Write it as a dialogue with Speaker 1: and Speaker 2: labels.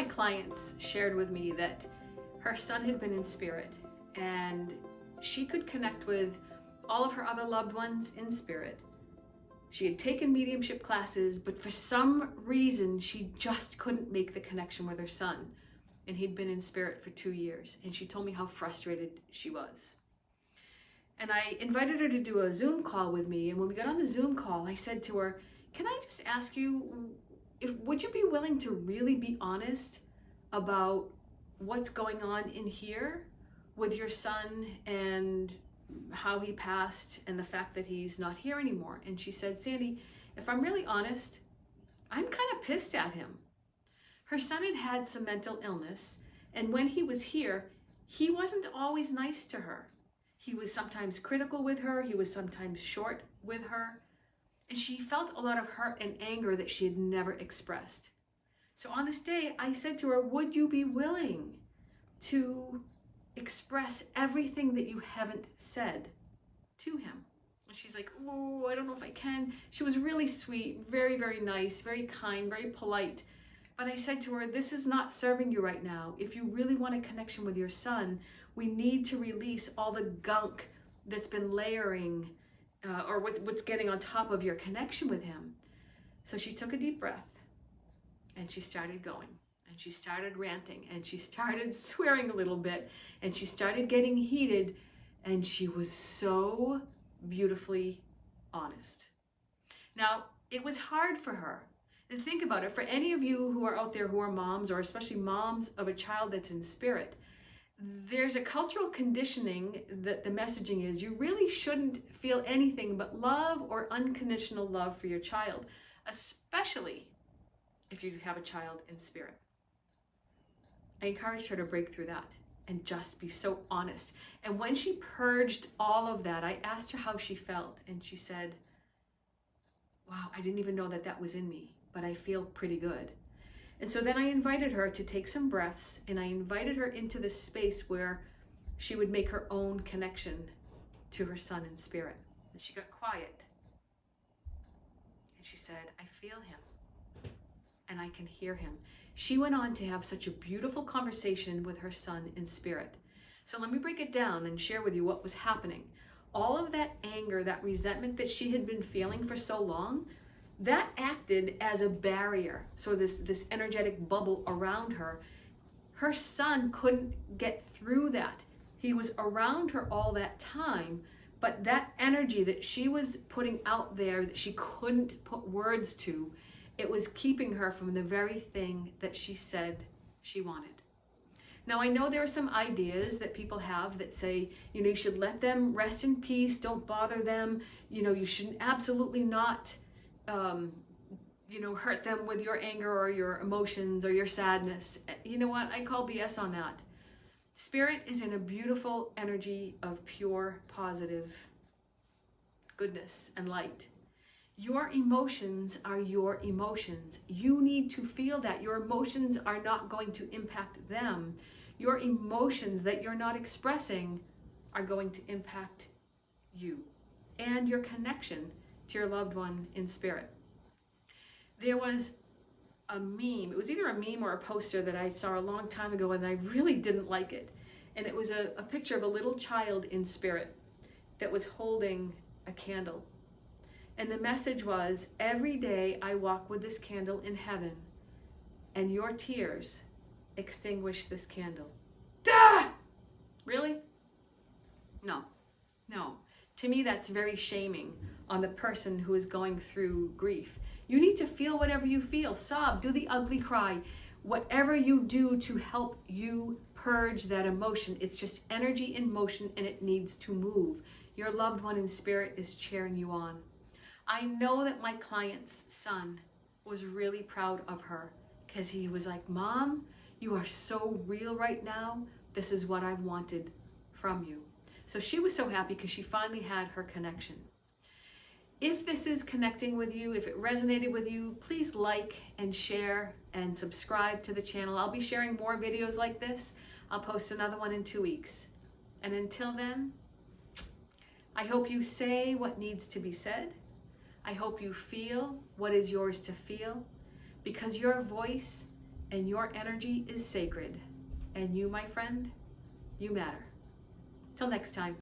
Speaker 1: my clients shared with me that her son had been in spirit, and she could connect with all of her other loved ones in spirit. She had taken mediumship classes, but for some reason, she just couldn't make the connection with her son. And he'd been in spirit for 2 years. And she told me how frustrated she was. And I invited her to do a Zoom call with me. And when we got on the Zoom call, I said to her, can I just ask you, would you be willing to really be honest about what's going on in here with your son and how he passed and the fact that he's not here anymore? And she said, Sandy, if I'm really honest, I'm kind of pissed at him. Her son had had some mental illness, and when he was here, he wasn't always nice to her. He was sometimes critical with her, he was sometimes short with her, and she felt a lot of hurt and anger that she had never expressed. So on this day, I said to her, would you be willing to express everything that you haven't said to him? And she's like, oh, I don't know if I can. She was really sweet, very, very nice, very kind, very polite. But I said to her, this is not serving you right now. If you really want a connection with your son, we need to release all the gunk that's been layering or what's getting on top of your connection with him. So she took a deep breath and she started going. And she started ranting, and she started swearing a little bit, and she started getting heated, and she was so beautifully honest. Now, it was hard for her. And think about it, for any of you who are out there who are moms, or especially moms of a child that's in spirit, there's a cultural conditioning that the messaging is you really shouldn't feel anything but love or unconditional love for your child, especially if you have a child in spirit. I encouraged her to break through that and just be so honest. And when she purged all of that, I asked her how she felt. And she said, wow, I didn't even know that that was in me, but I feel pretty good. And so then I invited her to take some breaths, and I invited her into this space where she would make her own connection to her son in spirit. And she got quiet. And she said, I feel him and I can hear him. She went on to have such a beautiful conversation with her son in spirit. So let me break it down and share with you what was happening. All of that anger, that resentment that she had been feeling for so long, that acted as a barrier. So this energetic bubble around her. Her son couldn't get through that. He was around her all that time, but that energy that she was putting out there that she couldn't put words to, it was keeping her from the very thing that she said she wanted. Now, I know there are some ideas that people have that say, you should let them rest in peace, don't bother them, you should absolutely not, hurt them with your anger or your emotions or your sadness. You know what? I call BS on that. Spirit is in a beautiful energy of pure, positive goodness and light. Your emotions are your emotions. You need to feel that. Your emotions are not going to impact them. Your emotions that you're not expressing are going to impact you and your connection to your loved one in spirit. There was a meme. It was either a meme or a poster that I saw a long time ago, and I really didn't like it. And it was a picture of a little child in spirit that was holding a candle. And the message was, every day I walk with this candle in heaven, and your tears extinguish this candle. Duh! Really? No. To me, that's very shaming on the person who is going through grief. You need to feel whatever you feel. Sob, do the ugly cry. Whatever you do to help you purge that emotion, it's just energy in motion and it needs to move. Your loved one in spirit is cheering you on. I know that my client's son was really proud of her because he was like, Mom, you are so real right now. This is what I've wanted from you. So she was so happy because she finally had her connection. If this is connecting with you, if it resonated with you, please like and share and subscribe to the channel. I'll be sharing more videos like this. I'll post another one in 2 weeks. And until then, I hope you say what needs to be said. I hope you feel what is yours to feel, because your voice and your energy is sacred. And you, my friend, you matter. Till next time.